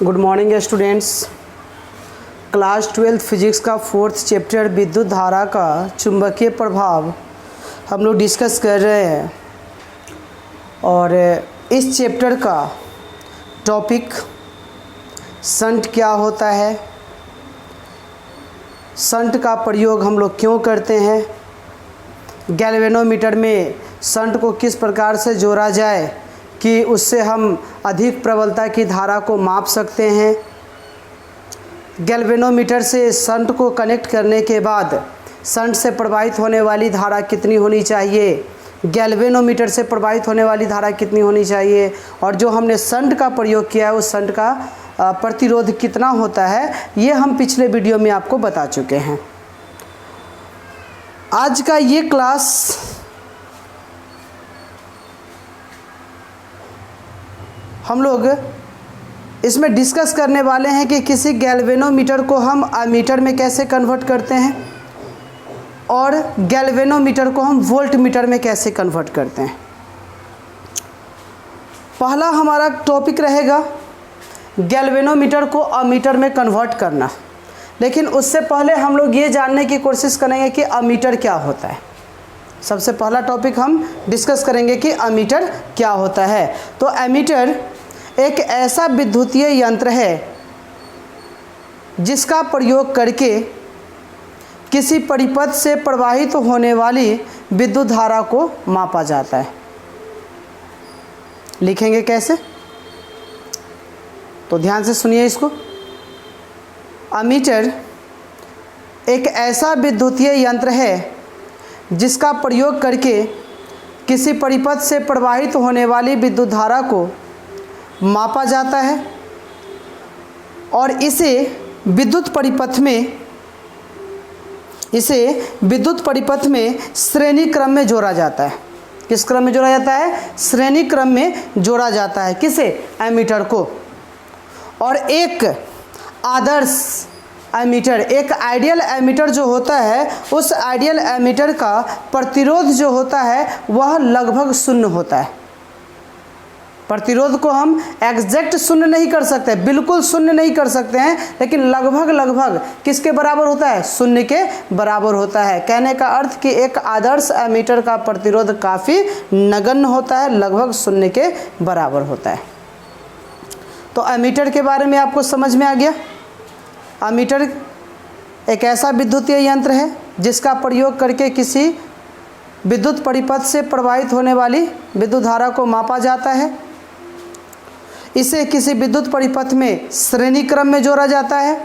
Good morning students. Class 12 physics का 4th chapter विद्युत धारा का चुंबकीय प्रभाव हम लोग डिस्कस कर रहे हैं और इस चैप्टर का टॉपिक शंट क्या होता है, शंट का प्रयोग हम लोग क्यों करते हैं, गैल्वेनोमीटर में शंट को किस प्रकार से जोड़ा जाए कि उससे हम अधिक प्रबलता की धारा को माप सकते हैं, गैल्वेनोमीटर से शंट को कनेक्ट करने के बाद शंट से प्रवाहित होने वाली धारा कितनी होनी चाहिए, गैल्वेनोमीटर से प्रवाहित होने वाली धारा कितनी होनी चाहिए और जो हमने शंट का प्रयोग किया है उस शंट का प्रतिरोध कितना होता है, ये हम पिछले वीडियो में आपको बता चुके हैं। आज का ये क्लास हम लोग इसमें डिस्कस करने वाले हैं कि किसी गैल्वेनोमीटर को हम अमीटर में कैसे कन्वर्ट करते हैं और गैल्वेनोमीटर को हम वोल्ट मीटर में कैसे कन्वर्ट करते हैं। पहला हमारा टॉपिक रहेगा गैल्वेनोमीटर को अमीटर में कन्वर्ट करना, लेकिन उससे पहले हम लोग ये जानने की कोशिश करेंगे कि अमीटर क्या होता है। सबसे पहला टॉपिक हम डिस्कस करेंगे कि अमीटर क्या होता है। तो अमीटर एक ऐसा विद्युतीय यंत्र है जिसका प्रयोग करके किसी परिपथ से प्रवाहित होने वाली विद्युत धारा को मापा जाता है। लिखेंगे कैसे, तो ध्यान से सुनिए इसको। अमीटर एक ऐसा विद्युतीय यंत्र है जिसका प्रयोग करके किसी परिपथ से प्रवाहित होने वाली विद्युत धारा को मापा जाता है और इसे विद्युत परिपथ में श्रेणी क्रम में जोड़ा जाता है। किस क्रम में जोड़ा जाता है? श्रेणी क्रम में जोड़ा जाता है। किसे? एमीटर को। और एक आदर्श एमीटर, एक आइडियल एमीटर जो होता है, उस आइडियल एमीटर का प्रतिरोध जो होता है वह लगभग शून्य होता है। प्रतिरोध को हम एग्जैक्ट शून्य नहीं कर सकते, बिल्कुल शून्य नहीं कर सकते हैं, लेकिन लगभग किसके बराबर होता है? शून्य के बराबर होता है। कहने का अर्थ कि एक आदर्श एमीटर का प्रतिरोध काफ़ी नगण्य होता है, लगभग शून्य के बराबर होता है। तो एमीटर के बारे में आपको समझ में आ गया। अमीटर एक ऐसा विद्युतीय यंत्र है जिसका प्रयोग करके किसी विद्युत परिपथ से प्रवाहित होने वाली विद्युत धारा को मापा जाता है। इसे किसी विद्युत परिपथ में श्रेणी क्रम में जोड़ा जाता है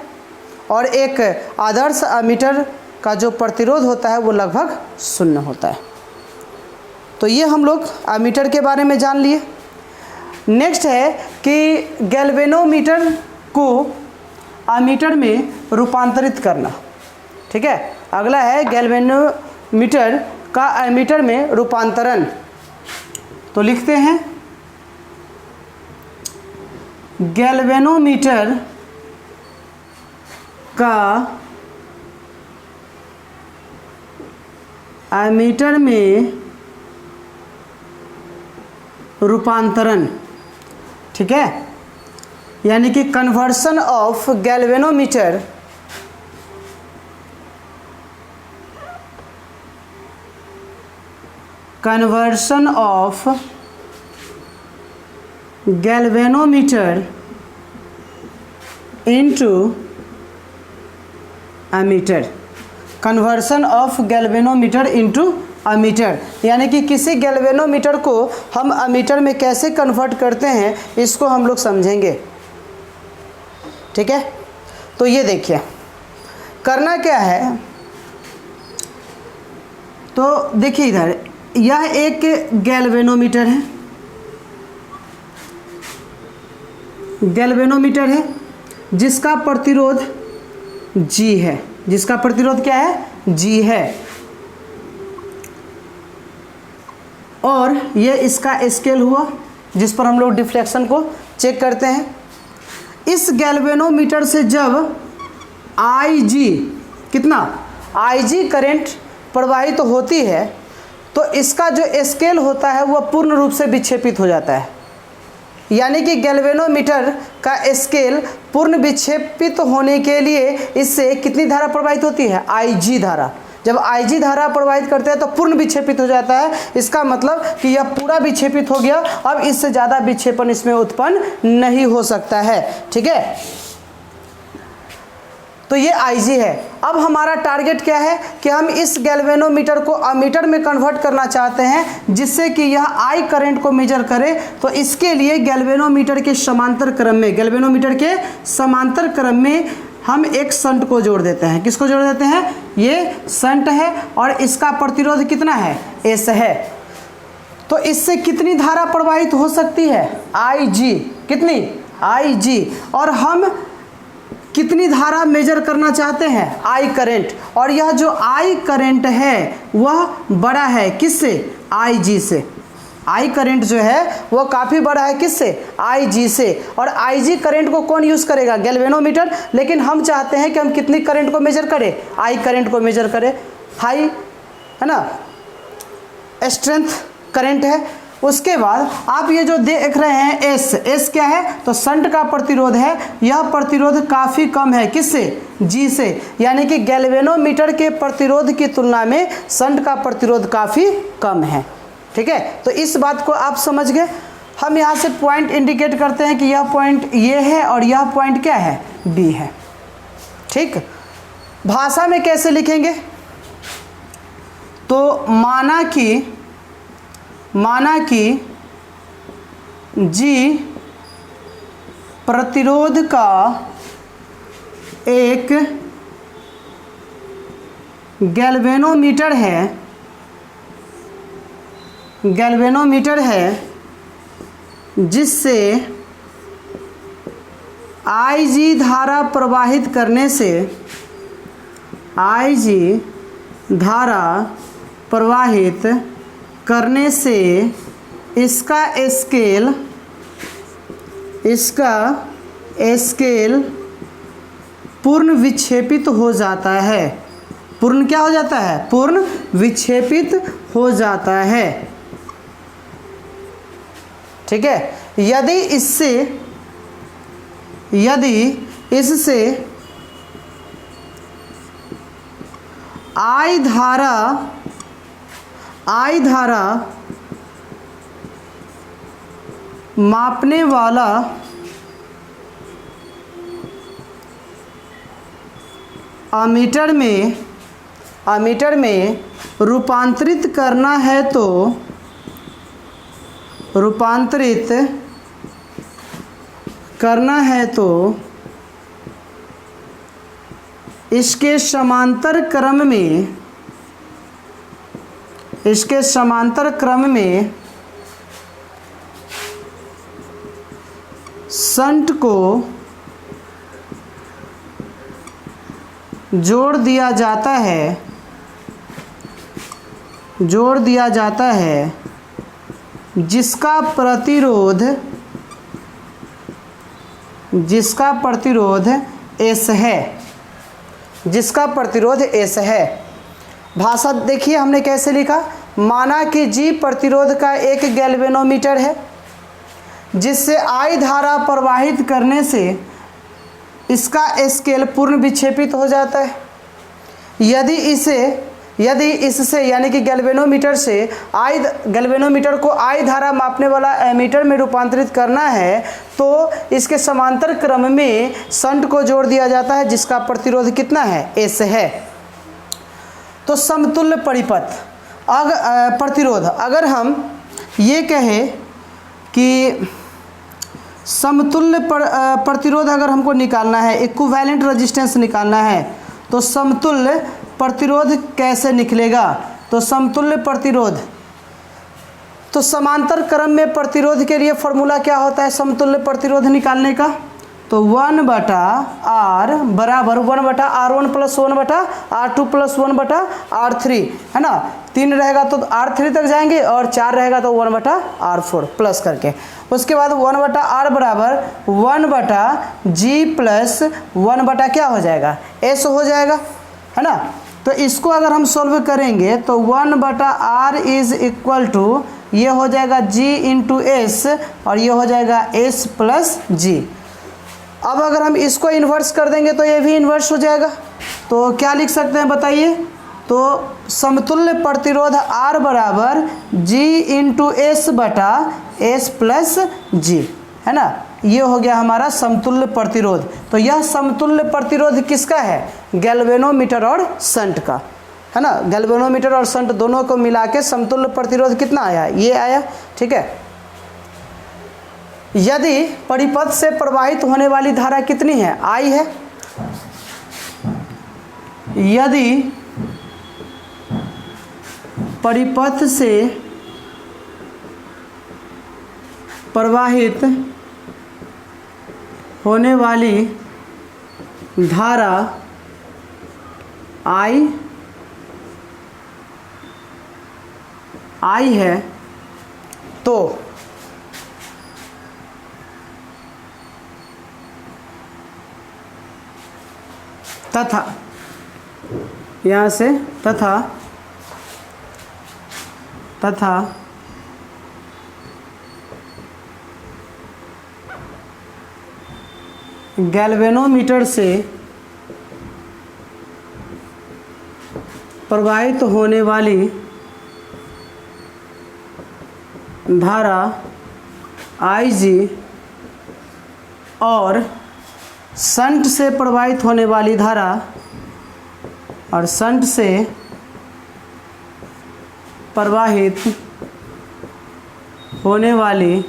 और एक आदर्श अमीटर का जो प्रतिरोध होता है वो लगभग शून्य होता है। तो ये हम लोग अमीटर के बारे में जान लिए। नेक्स्ट है कि गैल्वेनोमीटर को अमीटर में रूपांतरित करना। ठीक है, अगला है गैल्वेनोमीटर का एमीटर में रूपांतरण। तो लिखते हैं गैल्वेनोमीटर का एमीटर में रूपांतरण। ठीक है, यानी कि conversion of galvanometer into ammeter. Conversion of galvanometer into ammeter, यानी कि किसी गैल्वेनोमीटर को हम एमीटर में कैसे कन्वर्ट करते हैं इसको हम लोग समझेंगे। ठीक है, तो ये देखिए करना क्या है। तो देखिए इधर यह एक गैल्वेनोमीटर है, गैल्वेनोमीटर है जिसका प्रतिरोध G है। जिसका प्रतिरोध क्या है? G है। और ये इसका स्केल हुआ जिस पर हम लोग डिफ्लेक्शन को चेक करते हैं। इस गैल्वेनोमीटर से जब Ig कितना Ig करंट प्रवाहित होती है तो इसका जो स्केल होता है वह पूर्ण रूप से विक्षेपित हो जाता है। यानी कि गैल्वेनोमीटर का स्केल पूर्ण विक्षेपित होने के लिए इससे कितनी धारा प्रवाहित होती है? IG धारा। जब IG धारा प्रवाहित करते हैं तो पूर्ण विक्षेपित हो जाता है। इसका मतलब कि यह पूरा विक्षेपित हो गया, अब इससे ज़्यादा विक्षेपण इसमें उत्पन्न नहीं हो सकता है। ठीक है, तो ये IG है। अब हमारा टारगेट क्या है कि हम इस गैल्वेनोमीटर को अमीटर में कन्वर्ट करना चाहते हैं जिससे कि यह I करंट को मेजर करे। तो इसके लिए गैल्वेनोमीटर के समांतर क्रम में हम एक शंट को जोड़ देते हैं। किसको जोड़ देते हैं? ये शंट है और इसका प्रतिरोध कितना है? S है। तो इससे कितनी धारा प्रवाहित हो सकती है? IG। कितनी? IG। और हम कितनी धारा मेजर करना चाहते हैं? I current. और यह जो I करंट है वह बड़ा है किससे? IG से। I करंट जो है वो काफ़ी बड़ा है किससे? IG से। और IG करंट को कौन यूज़ करेगा? गैल्वेनोमीटर। लेकिन हम चाहते हैं कि हम कितनी करंट को मेजर करें? I करंट को मेजर करें। हाई है ना, स्ट्रेंथ करंट है। उसके बाद आप ये जो देख रहे हैं S क्या है? तो शंट का प्रतिरोध है। यह प्रतिरोध काफ़ी कम है किससे? G से। यानी कि गैल्वेनोमीटर के प्रतिरोध की तुलना में शंट का प्रतिरोध काफ़ी कम है। ठीक है, तो इस बात को आप समझ गए। हम यहाँ से पॉइंट इंडिकेट करते हैं कि यह पॉइंट ये है और यह पॉइंट क्या है? B है। ठीक, भाषा में कैसे लिखेंगे? तो माना कि G प्रतिरोध का एक गैल्वेनोमीटर है जिससे IG धारा प्रवाहित करने से इसका स्केल पूर्ण विक्षेपित हो जाता है। पूर्ण क्या हो जाता है? पूर्ण विक्षेपित हो जाता है। ठीक है, यदि इससे I धारा मापने वाला अमीटर में रूपांतरित करना है इसके समांतर क्रम में शंट को जोड़ दिया जाता है जिसका प्रतिरोध S है। भाषा देखिए हमने कैसे लिखा। माना कि G प्रतिरोध का एक गैल्वेनोमीटर है जिससे I धारा प्रवाहित करने से इसका स्केल पूर्ण विक्षेपित हो जाता है। यदि इससे यानी कि गैल्वेनोमीटर को I धारा मापने वाला एमीटर में रूपांतरित करना है तो इसके समांतर क्रम में शंट को जोड़ दिया जाता है जिसका प्रतिरोध कितना है? S है। तो समतुल्य परिपथ प्रतिरोध, अगर हम ये कहें कि समतुल्य प्रतिरोध अगर हमको निकालना है, इक्विवेलेंट रेजिस्टेंस निकालना है, तो समतुल्य प्रतिरोध कैसे निकलेगा? तो समतुल्य प्रतिरोध, तो समांतर क्रम में प्रतिरोध के लिए फॉर्मूला क्या होता है समतुल्य प्रतिरोध निकालने का? तो 1/R बराबर 1/R1 plus 1/R2 plus 1/R3 है ना। 3 रहेगा तो R3 तक जाएंगे और 4 रहेगा तो 1/R4 प्लस करके। उसके बाद 1/R बराबर 1/G प्लस 1/ क्या हो जाएगा? S हो जाएगा है ना। तो इसको अगर हम सॉल्व करेंगे तो 1/R इज इक्वल टू ये हो जाएगा G इंटू एस और ये हो जाएगा S प्लस जी। अब अगर हम इसको इन्वर्स कर देंगे तो ये भी इन्वर्स हो जाएगा। तो क्या लिख सकते हैं बताइए? तो समतुल्य प्रतिरोध R बराबर G इंटू एस बटा S प्लस जी, है ना। ये हो गया हमारा समतुल्य प्रतिरोध। तो यह समतुल्य प्रतिरोध किसका है? गैल्वेनोमीटर और शंट का, है ना। गैल्वेनोमीटर और शंट दोनों को मिला के समतुल्य प्रतिरोध कितना आया? ये आया, ठीक है। यदि परिपथ से प्रवाहित होने वाली धारा कितनी है? I है। यदि परिपथ से प्रवाहित होने वाली धारा I है तो तथा, यहाँ से तथा गैल्वेनोमीटर से प्रवाहित होने वाली धारा IG और शंट से प्रवाहित होने वाली धारा और शंट से प्रवाहित होने वाली,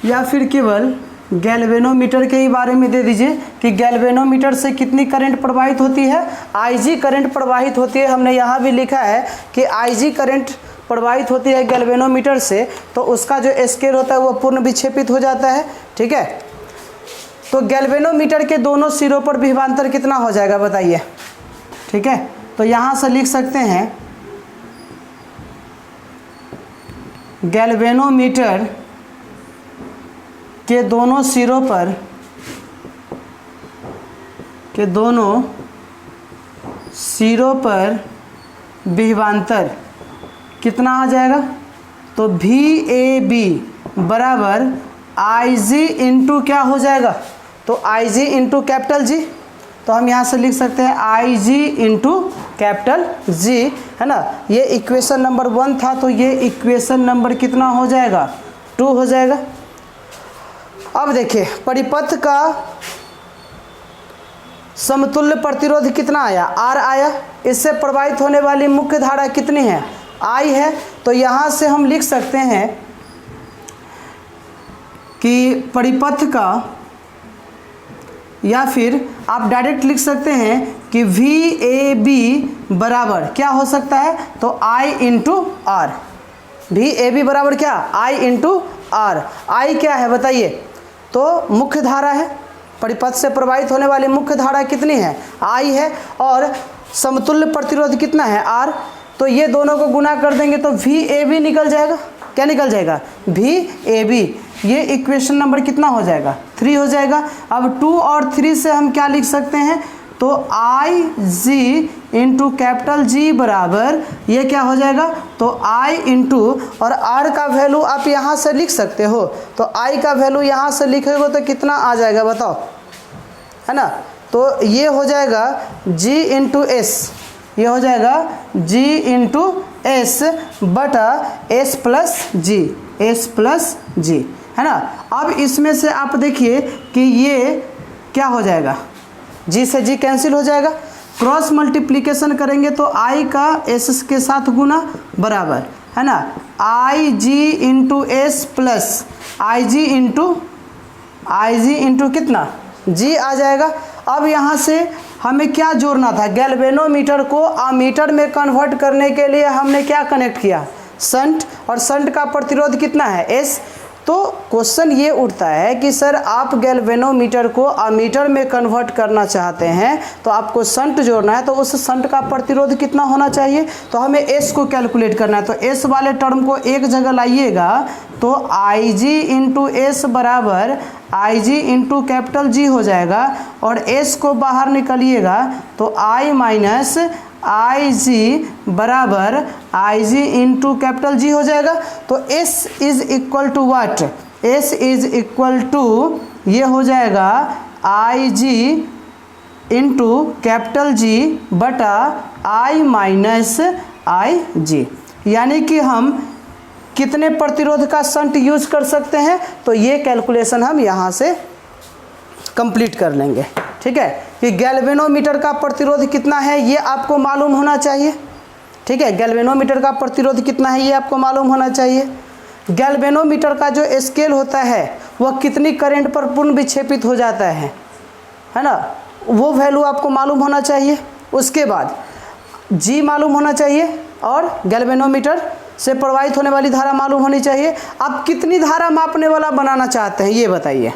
या फिर केवल गैल्वेनोमीटर के ही बारे में दे दीजिए कि गैल्वेनोमीटर से कितनी करंट प्रवाहित होती है? IG करंट प्रवाहित होती है। हमने यहाँ भी लिखा है कि IG करंट प्रवाहित होती है गैल्वेनोमीटर से, तो उसका जो स्केल होता है वो पूर्ण विक्षेपित हो जाता है, ठीक है। तो गैल्वेनोमीटर के दोनों सिरों पर विभवांतर कितना हो जाएगा बताइए? ठीक है, तो यहाँ से लिख सकते हैं गैल्वेनोमीटर के दोनों सिरों पर विभवांतर कितना आ जाएगा? तो VAB बराबर IG इंटू क्या हो जाएगा? तो IG इंटू कैपिटल G। तो हम यहाँ से लिख सकते हैं IG इंटू कैपिटल G, है ना। ये इक्वेशन नंबर 1 था, तो ये इक्वेशन नंबर कितना हो जाएगा? 2 हो जाएगा। अब देखिए परिपथ का समतुल्य प्रतिरोध कितना आया? R आया। इससे प्रवाहित होने वाली मुख्य धारा कितनी है? I है। तो यहाँ से हम लिख सकते हैं कि परिपथ का, या फिर आप डायरेक्ट लिख सकते हैं कि VAB बराबर क्या हो सकता है? तो I इंटू R। VAB बराबर क्या? I into R। I क्या है बताइए? तो मुख्य धारा है। परिपथ से प्रवाहित होने वाली मुख्य धारा कितनी है? I है। और समतुल्य प्रतिरोध कितना है? R। तो ये दोनों को गुना कर देंगे तो VAB निकल जाएगा। क्या निकल जाएगा? VAB। ये इक्वेशन नंबर कितना हो जाएगा? 3 हो जाएगा। अब 2 और 3 से हम क्या लिख सकते हैं? तो IG इंटू कैपिटल G बराबर ये क्या हो जाएगा? तो I इंटू, और R का वैल्यू आप यहाँ से लिख सकते हो, तो I का वैल्यू यहाँ से लिखेगा तो कितना आ जाएगा बताओ, है ना। तो ये हो जाएगा G इंटू एस, ये हो जाएगा G इंटू एस बटा S प्लस जी, S प्लस जी, है ना। अब इसमें से आप देखिए कि ये क्या हो जाएगा? G से G कैंसिल हो जाएगा। क्रॉस मल्टीप्लिकेशन करेंगे तो I का S के साथ गुना बराबर, है ना, IG into S plus IG into कितना? G आ जाएगा। अब यहाँ से हमें क्या जोड़ना था? गैल्वेनोमीटर को अमीटर में कन्वर्ट करने के लिए हमने क्या कनेक्ट किया? शंट। और शंट का प्रतिरोध कितना है? S। तो क्वेश्चन ये उठता है कि सर आप गैल्वेनोमीटर को अमीटर में कन्वर्ट करना चाहते हैं तो आपको शंट जोड़ना है, तो उस शंट का प्रतिरोध कितना होना चाहिए? तो हमें S को कैलकुलेट करना है। तो S वाले टर्म को एक जगह लाइएगा तो IG इंटू एस बराबर IG इंटू कैपिटल G हो जाएगा, और S को बाहर निकलिएगा तो I माइनस आई जी बराबर आई जी इंटू कैपिटल जी हो जाएगा। तो S is equal to watt, S is equal to ये हो जाएगा आई जी इंटू कैपिटल जी बटा आई माइनस आई जी। यानी कि हम कितने प्रतिरोध का शंट यूज कर सकते हैं, तो ये कैलकुलेशन हम यहाँ से कंप्लीट कर लेंगे। ठीक है, कि गैल्वेनोमीटर का प्रतिरोध कितना है ये आपको मालूम होना चाहिए। ठीक है, गैल्वेनोमीटर का प्रतिरोध कितना है ये आपको मालूम होना चाहिए। गैल्वेनोमीटर का जो स्केल होता है वह कितनी करंट पर पूर्ण विक्षेपित हो जाता है ना, वो वैल्यू आपको मालूम होना चाहिए। उसके बाद जी मालूम होना चाहिए और गैल्वेनोमीटर से प्रवाहित होने वाली धारा मालूम होनी चाहिए। आप कितनी धारा मापने वाला बनाना चाहते हैं ये बताइए।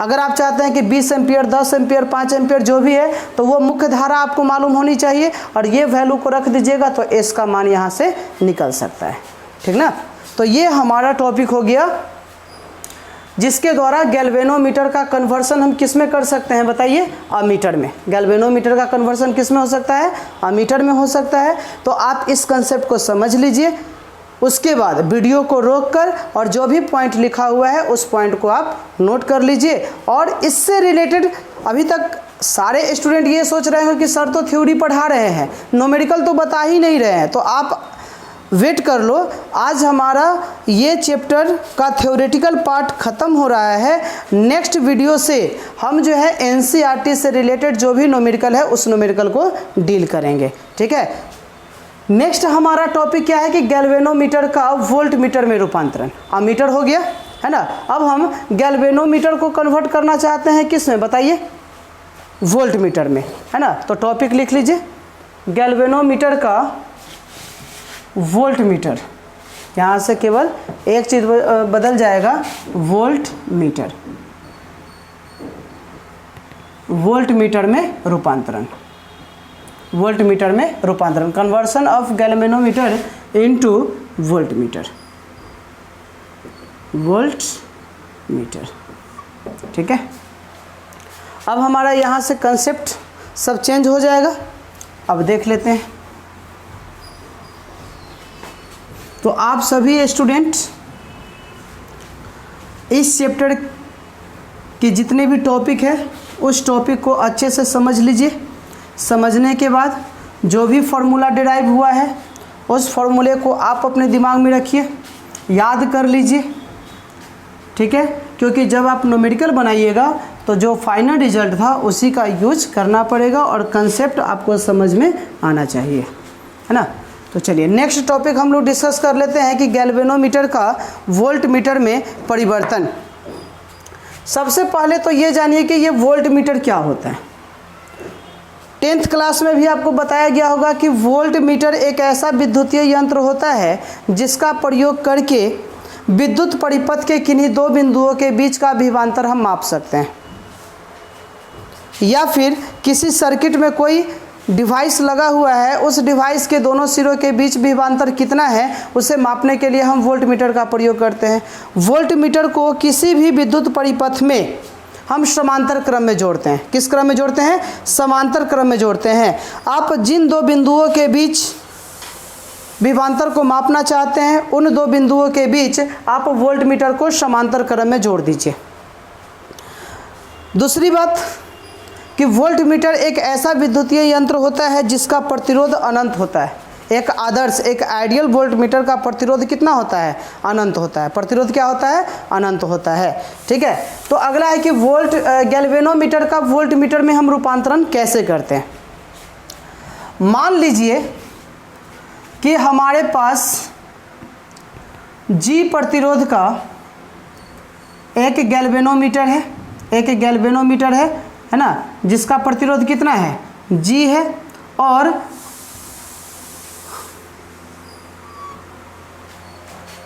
अगर आप चाहते हैं कि 20 एम्पियर, 10 एम्पियर, 5 एम्पियर जो भी है, तो वो मुख्य धारा आपको मालूम होनी चाहिए और ये वैल्यू को रख दीजिएगा तो एस का मान यहाँ से निकल सकता है। ठीक ना, तो ये हमारा टॉपिक हो गया जिसके द्वारा गैल्वेनोमीटर का कन्वर्सन हम किस में कर सकते हैं बताइए, अमीटर में। गैल्वेनोमीटर का कन्वर्सन किस में हो सकता है, अमीटर में हो सकता है। तो आप इस कंसेप्ट को समझ लीजिए, उसके बाद वीडियो को रोककर और जो भी पॉइंट लिखा हुआ है उस पॉइंट को आप नोट कर लीजिए। और इससे रिलेटेड अभी तक सारे स्टूडेंट ये सोच रहे हो कि सर तो थ्योरी पढ़ा रहे हैं, न्यूमेरिकल तो बता ही नहीं रहे हैं, तो आप वेट कर लो। आज हमारा ये चैप्टर का थ्योरेटिकल पार्ट ख़त्म हो रहा है। नेक्स्ट वीडियो से हम जो है एनसीईआरटी से रिलेटेड जो भी न्यूमेरिकल है उस न्यूमेरिकल को डील करेंगे। ठीक है, नेक्स्ट हमारा टॉपिक क्या है कि गैल्वेनोमीटर का वोल्ट मीटर में रूपांतरण। अमीटर हो गया है ना, अब हम गैल्वेनोमीटर को कन्वर्ट करना चाहते हैं किस में बताइए, वोल्ट मीटर में, है ना। तो टॉपिक लिख लीजिए, गैल्वेनोमीटर का वोल्ट मीटर। यहाँ से केवल एक चीज़ बदल जाएगा, वोल्ट मीटर, वोल्ट मीटर में रूपांतरण, वोल्ट मीटर में रूपांतरण, conversion of galvanometer into volt meter, volt meter. ठीक है, अब हमारा यहाँ से कंसेप्ट सब चेंज हो जाएगा। अब देख लेते हैं, तो आप सभी स्टूडेंट इस चैप्टर के जितने भी टॉपिक है उस टॉपिक को अच्छे से समझ लीजिए। समझने के बाद जो भी फॉर्मूला डिराइव हुआ है उस फॉर्मूले को आप अपने दिमाग में रखिए, याद कर लीजिए। ठीक है, क्योंकि जब आप न्यूमेरिकल बनाइएगा तो जो फाइनल रिजल्ट था उसी का यूज करना पड़ेगा और कंसेप्ट आपको समझ में आना चाहिए, है ना। तो चलिए नेक्स्ट टॉपिक हम लोग डिस्कस कर लेते हैं कि गैल्वेनोमीटर का वोल्ट मीटर में परिवर्तन। सबसे पहले तो ये जानिए कि ये वोल्ट मीटर क्या होता है। 10th क्लास में भी आपको बताया गया होगा कि वोल्ट मीटर एक ऐसा विद्युतीय यंत्र होता है जिसका प्रयोग करके विद्युत परिपथ के किन्हीं दो बिंदुओं के बीच का विभवांतर हम माप सकते हैं, या फिर किसी सर्किट में कोई डिवाइस लगा हुआ है, उस डिवाइस के दोनों सिरों के बीच विभवांतर कितना है उसे मापने के लिए हम वोल्ट मीटर का प्रयोग करते हैं। वोल्ट मीटर को किसी भी विद्युत परिपथ में हम समांतर क्रम में जोड़ते हैं। किस क्रम में जोड़ते हैं, समांतर क्रम में जोड़ते हैं। आप जिन दो बिंदुओं के बीच विभवांतर को मापना चाहते हैं उन दो बिंदुओं के बीच आप वोल्ट मीटर को समांतर क्रम में जोड़ दीजिए। दूसरी बात कि वोल्ट मीटर एक ऐसा विद्युतीय यंत्र होता है जिसका प्रतिरोध अनंत होता है। एक आदर्श, एक आइडियल वोल्ट मीटर का प्रतिरोध कितना होता है, अनंत होता है। प्रतिरोध क्या होता है, अनंत होता है। ठीक है, तो अगला है कि वोल्ट गैल्वेनोमीटर का वोल्ट मीटर में हम रूपांतरण कैसे करते हैं। मान लीजिए कि हमारे पास G प्रतिरोध का एक गैल्वेनोमीटर है, एक गैल्वेनोमीटर है ना, जिसका प्रतिरोध कितना है, G है, और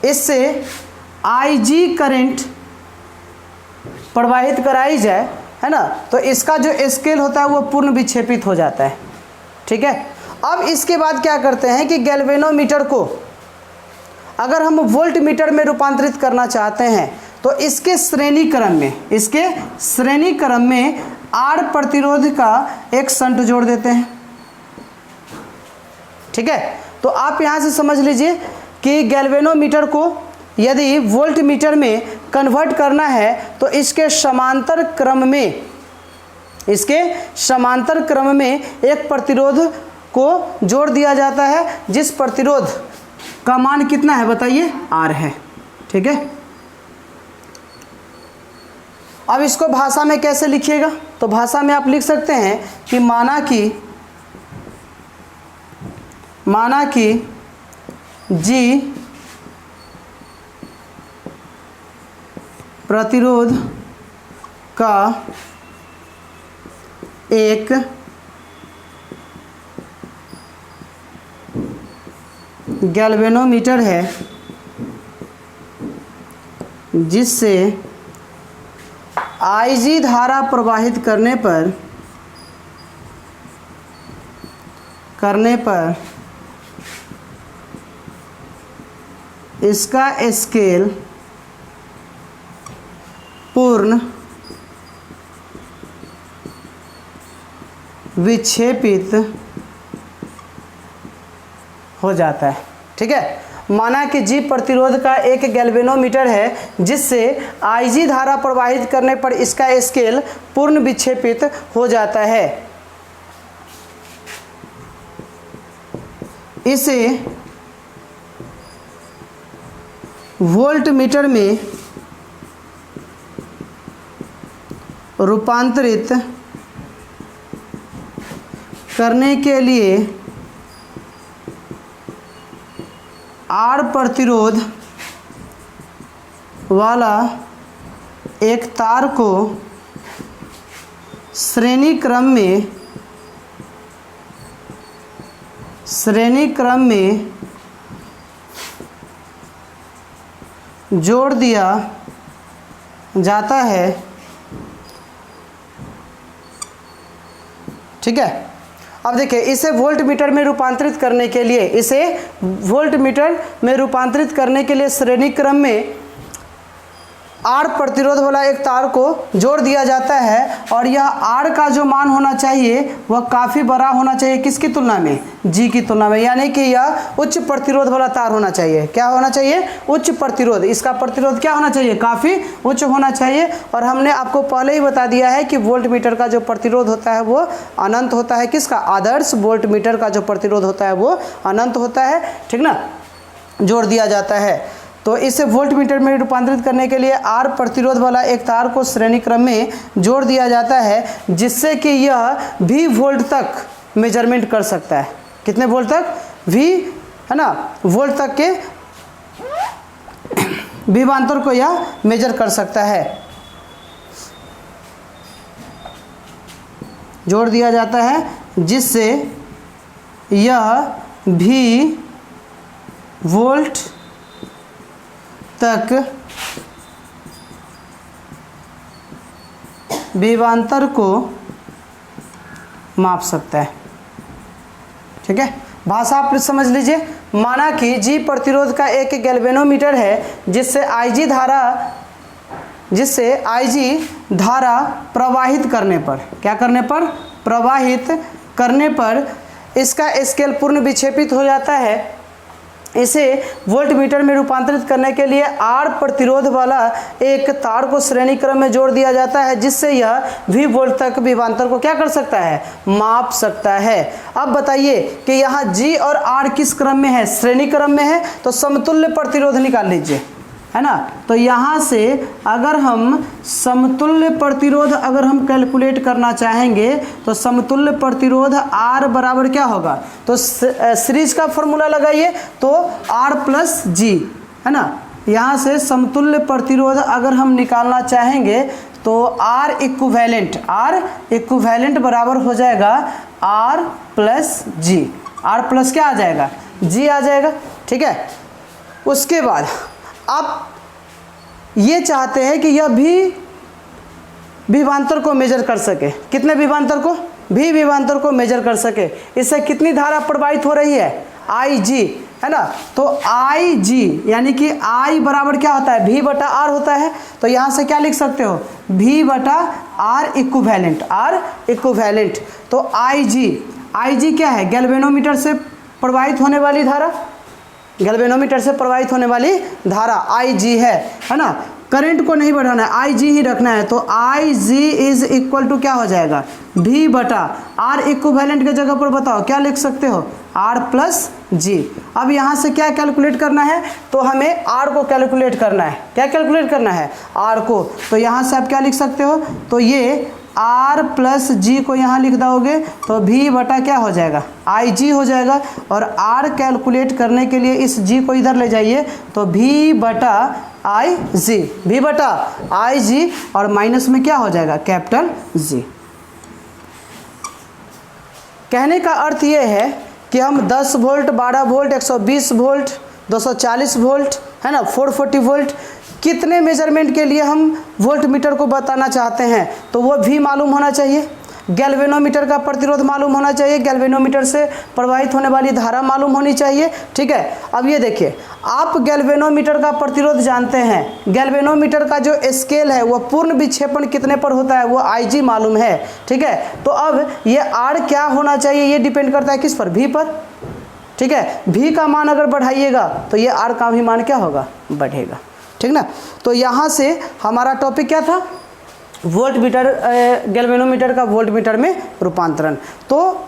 इससे IG करंट प्रवाहित कराई जाए, है ना, तो इसका जो स्केल होता है वो पूर्ण विक्षेपित हो जाता है। ठीक है, अब इसके बाद क्या करते हैं कि गैल्वेनोमीटर को अगर हम वोल्ट मीटर में रूपांतरित करना चाहते हैं तो इसके श्रेणी क्रम में R प्रतिरोध का एक शंट जोड़ देते हैं। ठीक है। तो आप यहाँ से समझ लीजिए कि गैल्वेनोमीटर को यदि वोल्ट मीटर में कन्वर्ट करना है तो इसके समांतर क्रम में एक प्रतिरोध को जोड़ दिया जाता है, जिस प्रतिरोध का मान कितना है बताइए, R है। ठीक है। अब इसको भाषा में कैसे लिखिएगा, तो भाषा में आप लिख सकते हैं कि माना कि G प्रतिरोध का एक गैल्वेनोमीटर है जिससे IG धारा प्रवाहित करने पर इसका स्केल पूर्ण विक्षेपित हो जाता है। ठीक है। माना कि G प्रतिरोध का एक गैल्वेनोमीटर है जिससे IG धारा प्रवाहित करने पर इसका स्केल पूर्ण विक्षेपित हो जाता है। इसे वोल्ट मीटर में रूपांतरित करने के लिए R प्रतिरोध वाला एक तार को श्रेणी क्रम में जोड़ दिया जाता है। ठीक है। अब देखिए, इसे वोल्ट मीटर में रूपांतरित करने के लिए श्रेणी क्रम में R प्रतिरोध वाला एक तार को जोड़ दिया जाता है और यह R का जो मान होना चाहिए वह काफ़ी बड़ा होना चाहिए, किसकी तुलना में, G की तुलना में, यानी कि यह उच्च प्रतिरोध वाला तार होना चाहिए। क्या होना चाहिए, उच्च प्रतिरोध। इसका प्रतिरोध क्या होना चाहिए, काफ़ी उच्च होना चाहिए। और हमने आपको पहले ही बता दिया है कि वोल्ट मीटर का जो प्रतिरोध होता है वो अनंत होता है। किसका, आदर्श वोल्ट मीटर का जो प्रतिरोध होता है वो अनंत होता है। ठीक ना, जोड़ दिया जाता है। तो इसे वोल्ट मीटर में रूपांतरित करने के लिए R प्रतिरोध वाला एक तार को श्रेणी क्रम में जोड़ दिया जाता है जिससे कि यह V वोल्ट तक मेजरमेंट कर सकता है। कितने वोल्ट तक, V है ना, वोल्ट तक के विभवांतर को यह मेजर कर सकता है। जोड़ दिया जाता है जिससे यह V वोल्ट तक विभवांतर को माप सकता है। ठीक है। भाषा आप समझ लीजिए। माना कि G प्रतिरोध का एक गैल्वेनोमीटर है जिससे IG धारा प्रवाहित करने पर, क्या करने पर, प्रवाहित करने पर इसका स्केल पूर्ण विक्षेपित हो जाता है। इसे वोल्ट मीटर में रूपांतरित करने के लिए R प्रतिरोध वाला एक तार को श्रेणी क्रम में जोड़ दिया जाता है जिससे यह V वोल्ट तक विभवांतर को क्या कर सकता है, माप सकता है। अब बताइए कि यहाँ G और R किस क्रम में है, श्रेणी क्रम में है, तो समतुल्य प्रतिरोध निकाल लीजिए, है ना। तो यहाँ से अगर हम समतुल्य प्रतिरोध अगर हम कैलकुलेट करना चाहेंगे तो समतुल्य प्रतिरोध R बराबर क्या होगा, तो सीरीज का फॉर्मूला लगाइए तो R प्लस G, है ना। यहाँ से समतुल्य प्रतिरोध अगर हम निकालना चाहेंगे तो R इक्विवेलेंट बराबर हो जाएगा R plus G। R plus क्या आ जाएगा, G आ जाएगा। ठीक है। उसके बाद आप ये चाहते हैं कि यह भी विभवांतर को मेजर कर सके। कितने विभवांतर को, भी विभवांतर को मेजर कर सके। इससे कितनी धारा प्रवाहित हो रही है, IG, है ना। तो IG यानी कि I बराबर क्या होता है, V बटा R होता है। तो यहाँ से क्या लिख सकते हो, V बटा R इक्विवेलेंट। तो IG क्या है, गैल्वेनोमीटर से प्रवाहित होने वाली धारा, गैल्वेनोमीटर से प्रवाहित होने वाली धारा IG है ना। करंट को नहीं बढ़ाना है, IG ही रखना है, तो IG इज इक्वल टू क्या हो जाएगा, V बटा R इक्विवेलेंट के जगह पर बताओ क्या लिख सकते हो, R प्लस G। अब यहाँ से क्या कैलकुलेट करना है, तो हमें R को कैलकुलेट करना है। क्या कैलकुलेट करना है, R को। तो यहाँ से आप क्या लिख सकते हो, तो ये R प्लस G को यहाँ लिख दोगे तो V बटा क्या हो जाएगा, IG हो जाएगा। और R कैलकुलेट करने के लिए इस G को इधर ले जाइए, तो V बटा IG, V बटा IG, और माइनस में क्या हो जाएगा, कैपिटल G। कहने का अर्थ ये है कि हम 10 वोल्ट, 12 वोल्ट, 120 वोल्ट, 240 वोल्ट, है ना, 440 वोल्ट, कितने मेजरमेंट के लिए हम वोल्ट मीटर को बताना चाहते हैं, तो वो भी मालूम होना चाहिए। गैल्वेनोमीटर का प्रतिरोध मालूम होना चाहिए, गैल्वेनोमीटर से प्रवाहित होने वाली धारा मालूम होनी चाहिए, ठीक है। अब ये देखिए, आप गैल्वेनोमीटर का प्रतिरोध जानते हैं, गैल्वेनोमीटर का जो स्केल है वो पूर्ण विक्षेपण कितने पर होता है, वो IG मालूम है, ठीक है। तो अब ये R क्या होना चाहिए, ये डिपेंड करता है किस पर, V पर, ठीक है। V का मान अगर बढ़ाइएगा तो ये R का भी मान क्या होगा, बढ़ेगा, ठीक ना। तो यहाँ से हमारा टॉपिक क्या था, वोल्ट मीटर, गैल्वेनोमीटर का वोल्ट मीटर में रूपांतरण। तो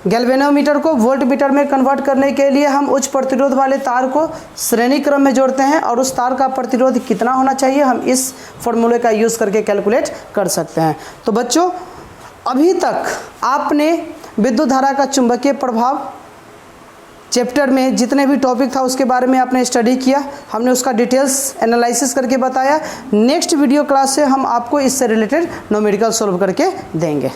गैल्वेनोमीटर को वोल्ट मीटर में कन्वर्ट करने के लिए हम उच्च प्रतिरोध वाले तार को श्रेणी क्रम में जोड़ते हैं, और उस तार का प्रतिरोध कितना होना चाहिए हम इस फॉर्मूले का यूज़ करके कैलकुलेट कर सकते हैं। तो बच्चों, अभी तक आपने विद्युत धारा का चुंबकीय प्रभाव चैप्टर में जितने भी टॉपिक था उसके बारे में आपने स्टडी किया, हमने उसका डिटेल्स एनालिसिस करके बताया। नेक्स्ट वीडियो क्लास से हम आपको इससे रिलेटेड न्यूमेरिकल सॉल्व करके देंगे।